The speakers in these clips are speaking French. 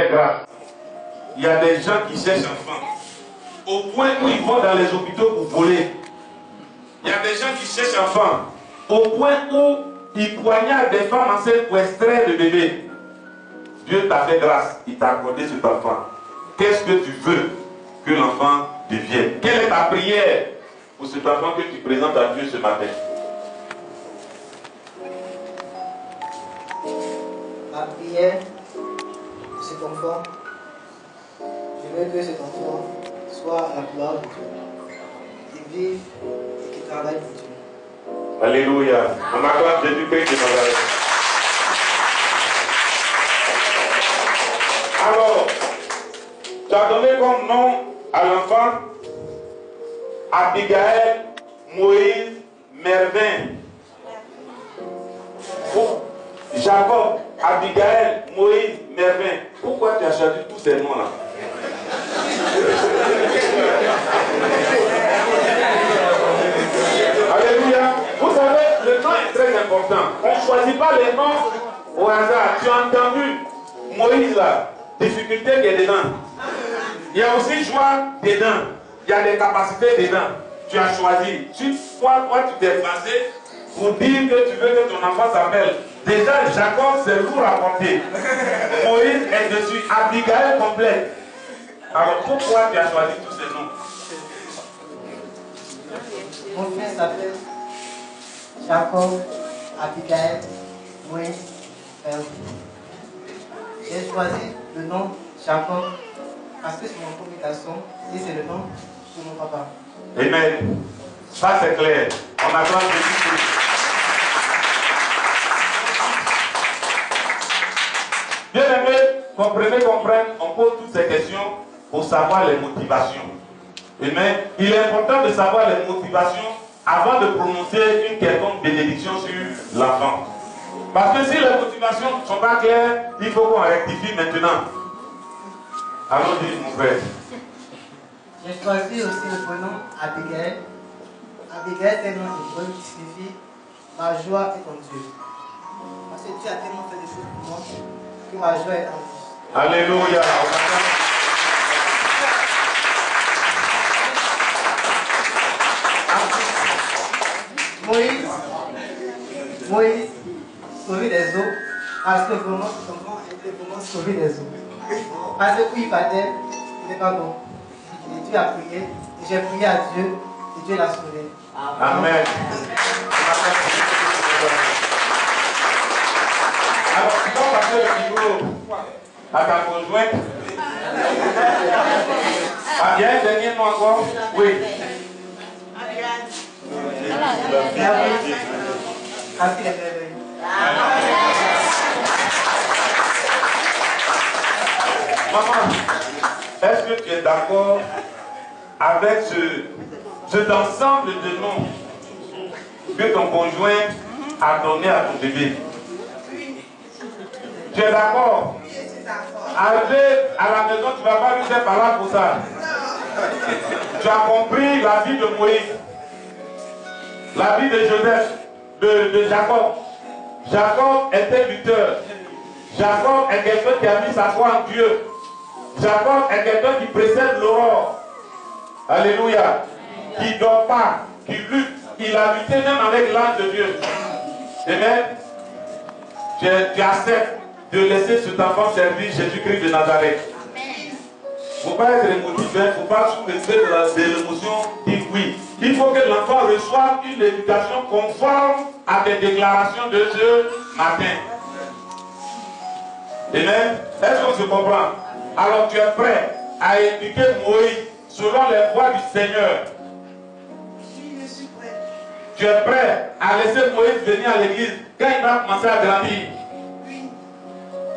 grâce. Il y a des gens qui cherchent enfants, au point où ils vont dans les hôpitaux pour voler. Il y a des gens qui cherchent enfants, au point où ils poignardent des femmes enceintes pour extraire le bébé. Dieu t'a fait grâce, il t'a accordé cet enfant. Qu'est-ce que tu veux que l'enfant devienne? Quelle est ta prière pour cet enfant que tu présentes à Dieu ce matin? Ma prière pour cet enfant, je veux que cet enfant soit la gloire de Dieu, qu'il vive et qu'il travaille pour Dieu. Alléluia. On acclame Jésus-Christ de Nazareth. Alors, tu as donné comme nom à l'enfant Abigail, Moïse, Mervin. Oh, Jacob, Abigail, Moïse, Mervin. Pourquoi tu as choisi tous ces noms-là? Alléluia. Vous savez, le nom est très important. On ne choisit pas les noms au hasard. Tu as entendu Moïse là, difficulté qui est dedans. Il y a aussi joie dedans. Il y a des capacités dedans. Tu as choisi. Toi, tu t'es basé pour dire que tu veux que ton enfant s'appelle. Déjà, Jacob, c'est lourd à porter. Moïse est dessus. Abigail complète. Alors, pourquoi tu as choisi tous ces noms? Mon fils s'appelle Jacob, Abigail, Moïse, Mervin. J'ai choisi le nom Jacob parce que c'est mon premier garçon et c'est le nom de mon papa. Amen. Ça c'est clair. On acclame Jésus-Christ. Bien aimé, comprenez, on pose toutes ces questions pour savoir les motivations. Amen. Il est important de savoir les motivations avant de prononcer une quelconque bénédiction sur l'enfant. Parce que si les motivations ne sont pas claires, il faut qu'on rectifie maintenant. Allons-y, mon frère. J'ai choisi aussi le prénom Abigail. Abigail, c'est un nom hébreu qui signifie ma joie est en Dieu. Parce que Dieu a tellement fait des choses pour moi que ma joie est en Dieu. Alléluia. Moïse, sauver des eaux, parce que vraiment cet enfant était vraiment sauver des eaux. Parce que où il battait, il n'était pas bon. Et Dieu a prié, et j'ai prié à Dieu, et Dieu l'a sauvé. Amen. Alors, tu vas passer le micro à ta conjointe. Ah, il y a un dernier nom encore? Oui. Maman, est-ce que tu es d'accord avec cet ensemble de noms que ton conjoint a donné à ton bébé? Tu es d'accord? Arrivé à la maison, tu ne vas pas lui faire parler pour ça. Tu as compris la vie de Moïse, la vie de Joseph, de Jacob. Jacob était lutteur. Jacob est quelqu'un qui a mis sa foi en Dieu. Jacob est quelqu'un qui précède l'aurore. Alléluia. Qui ne dort pas, qui lutte. Il a lutté même avec l'ange de Dieu. Amen. Tu acceptes de laisser cet enfant servir Jésus-Christ de Nazareth. Il ne faut pas être émotif, il ne faut pas sous l'effet de l'émotion dire oui. Il faut que l'enfant reçoive une éducation conforme à des déclarations de ce matin. Amen. Est-ce qu'on se comprend? Alors tu es prêt à éduquer Moïse selon les voies du Seigneur? Tu es prêt à laisser Moïse venir à l'église quand il va commencer à grandir?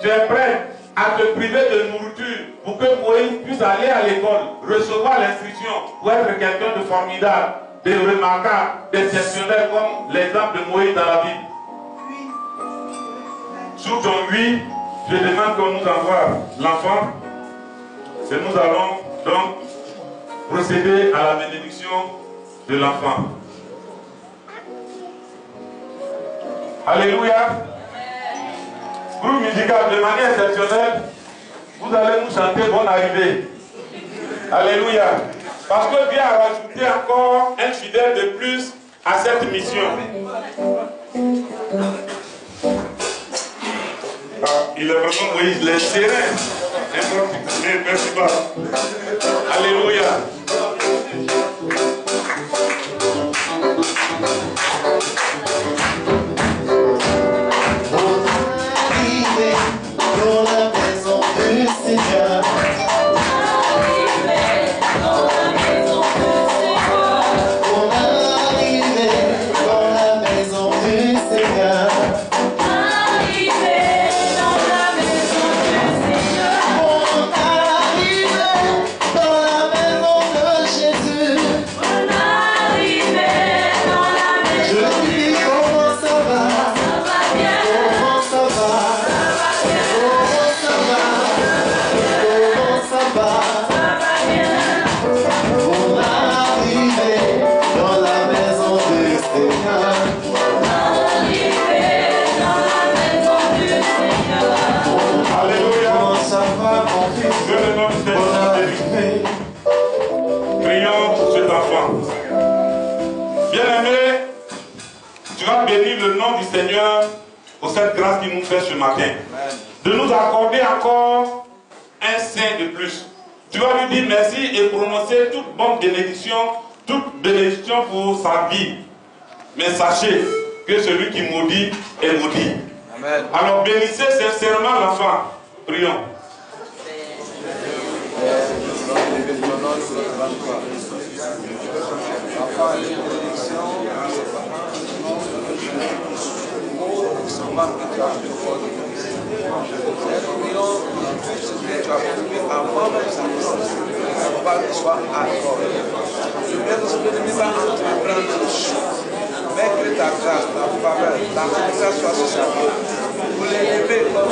Tu es prêt à te priver de nourriture pour que Moïse puisse aller à l'école, recevoir l'instruction pour être quelqu'un de formidable, de remarquable, d'exceptionnel comme l'exemple de Moïse dans la Bible? Sous ton oui, je demande qu'on nous envoie l'enfant et nous allons donc procéder à la bénédiction de l'enfant. Alléluia. Groupe musical, de manière exceptionnelle, vous allez nous chanter bonne arrivée. Alléluia. Parce que Dieu a rajouté encore un fidèle de plus à cette mission. Il est vraiment Moïse, il est serein. Merci pas. Alléluia. Dans la maison du Seigneur. Le nom du Seigneur pour cette grâce qu'il nous fait ce matin. De nous accorder encore un saint de plus. Tu vas lui dire merci et prononcer toute bonne bénédiction pour sa vie. Mais sachez que celui qui maudit est maudit. Amen. Alors bénissez sincèrement l'enfant. Prions. Mais que ta grâce, ta faveur, ta présence soit sur sa vie. Pour l'élever comme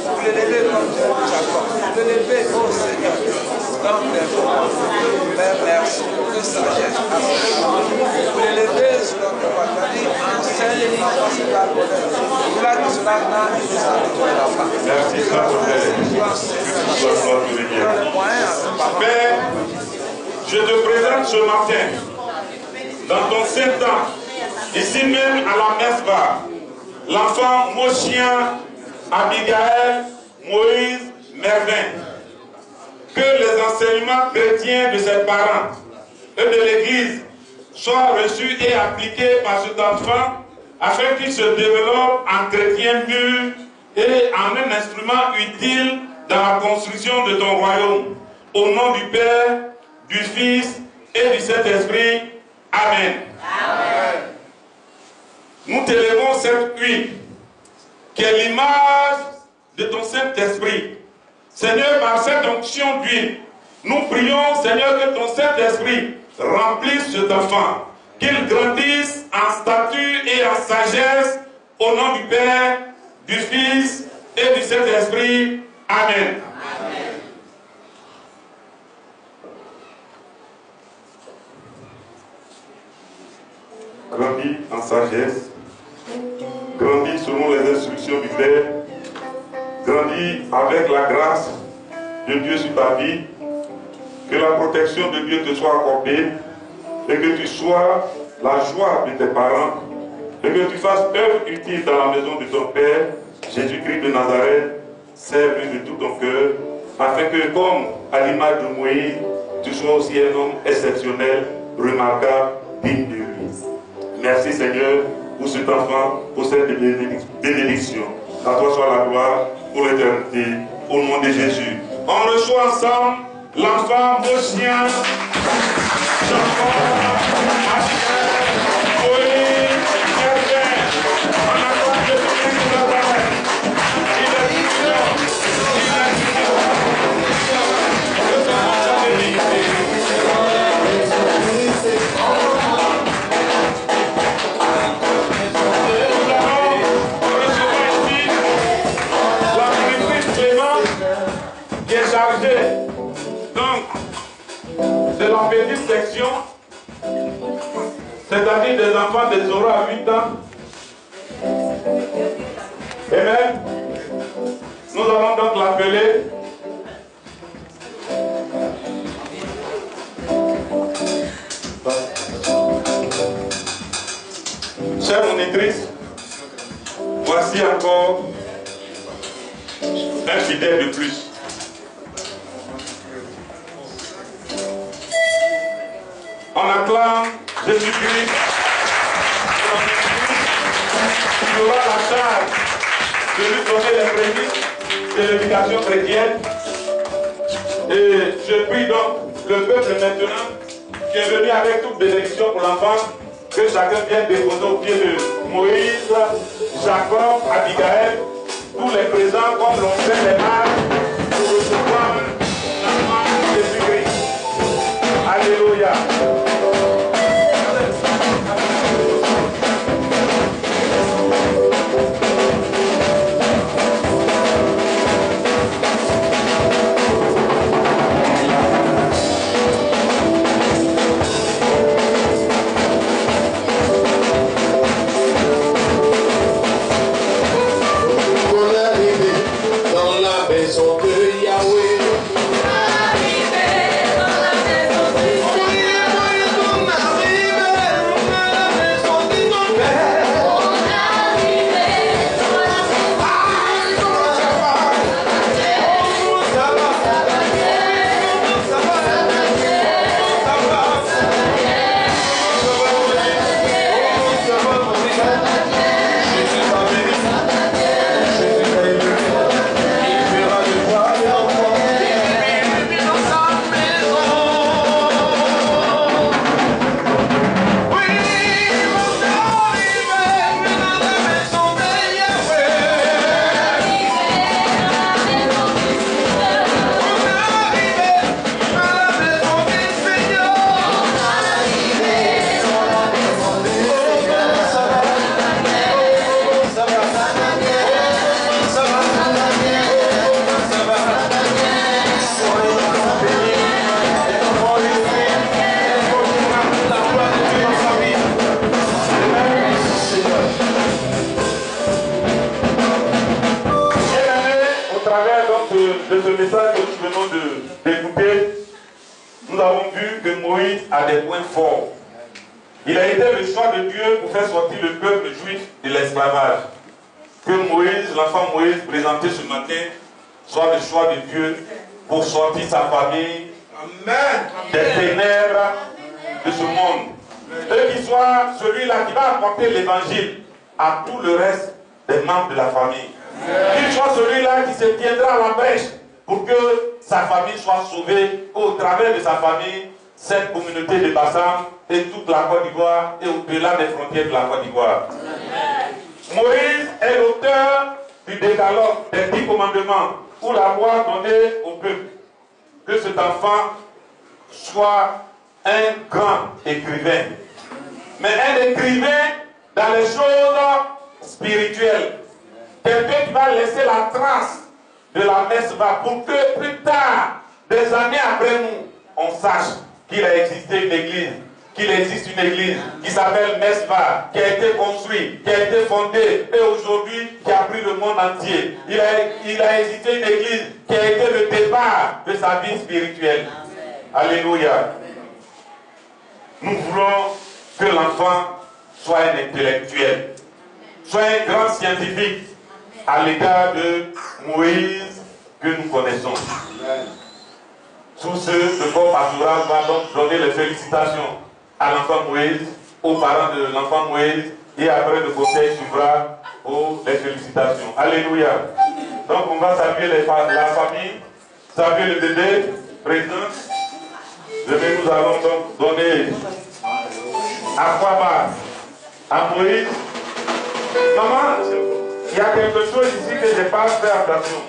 pour l'élever comme Jacob. Pour l'élever au Seigneur. Dans tes voies. Père, merci pour ta sagesse. Pour l'élever sur notre famille, enseigne la face de la bonheur. Pour la que cela n'a et nous arrivera pas. Merci, Père, je te présente ce matin dans ton saint temps, ici même à la Mesbah, l'enfant Moshien, Abigaël, Moïse, Mervin. Que les enseignements chrétiens de ses parents et de l'Église soient reçus et appliqués par cet enfant afin qu'il se développe en chrétien mûr et en un instrument utile dans la construction de ton royaume. Au nom du Père, du Fils et du Saint-Esprit. Amen. Amen. Nous t'élevons cette huile qui est l'image de ton Saint-Esprit. Seigneur, par cette onction d'huile, nous prions, Seigneur, que ton Saint-Esprit remplisse cet enfant, qu'il grandisse en stature et en sagesse, au nom du Père, du Fils et du Saint-Esprit. Amen. Amen. Grandis en sagesse, grandis selon les instructions du Père, grandis avec la grâce de Dieu sur ta vie, que la protection de Dieu te soit accordée et que tu sois la joie de tes parents et que tu fasses œuvre utile dans la maison de ton Père, Jésus-Christ de Nazareth, serve-lui de tout ton cœur, afin que, comme à l'image de Moïse, tu sois aussi un homme exceptionnel, remarquable, digne de lui. Merci Seigneur pour cet enfant, pour cette bénédiction. À toi soit la gloire pour l'éternité, au nom de Jésus. On reçoit ensemble l'enfant Moshien, Jean-Paul, Moïse, Mervin. On accorde le Christ de Nazareth. Il est puissant, il est puissant. Que ton nom soit béni. Donc, c'est la petite section, c'est-à-dire des enfants de 0 à 8 ans. Amen. Nous allons donc l'appeler. Chère monitrice, voici encore un fidèle de plus. On acclame Jésus-Christ qui aura la charge de lui donner les prémices de l'éducation chrétienne. Et je prie donc le peuple maintenant qui est venu avec toute bénédiction pour l'enfant, que chacun vienne déposer au pied de Moïse, Jacob, Abigail, tous les présents comme l'ont fait les mages pour recevoir l'enfant Jésus-Christ. Alléluia. De ce message que nous venons d'écouter, nous avons vu que Moïse a des points forts. Il a été le choix de Dieu pour faire sortir le peuple juif de l'esclavage. Que Moïse, l'enfant Moïse présenté ce matin, soit le choix de Dieu pour sortir sa famille des ténèbres de ce monde. Et qu'il soit celui-là qui va apporter l'évangile à tout le reste des membres de la famille. Qu'il soit celui-là qui se tiendra à la brèche pour que sa famille soit sauvée, au travers de sa famille, cette communauté de Bassam et toute la Côte d'Ivoire et au-delà des frontières de la Côte d'Ivoire. Moïse est l'auteur du décalogue des 10 commandements ou la loi donnée au peuple. Que cet enfant soit un grand écrivain. Mais un écrivain dans les choses spirituelles. Quelqu'un qui va laisser la trace de la Mesva pour que plus tard, des années après nous, on sache qu'il a existé une église, qu'il existe une église qui s'appelle Mesva, qui a été construite, qui a été fondée et aujourd'hui qui a pris le monde entier. Il a existé une église qui a été le départ de sa vie spirituelle. Alléluia. Nous voulons que l'enfant soit un intellectuel, soit un grand scientifique à l'égard de Moïse que nous connaissons. Tous ceux de corps pastoral vont donc donner les félicitations à l'enfant Moïse, aux parents de l'enfant Moïse, et après le conseil suivra aux les félicitations. Alléluia. Donc on va saluer la famille, saluer le bébé présent. Demain nous allons donc donner à Kwaba, à Moïse. Maman, il y a quelque chose ici que je n'ai pas fait attention.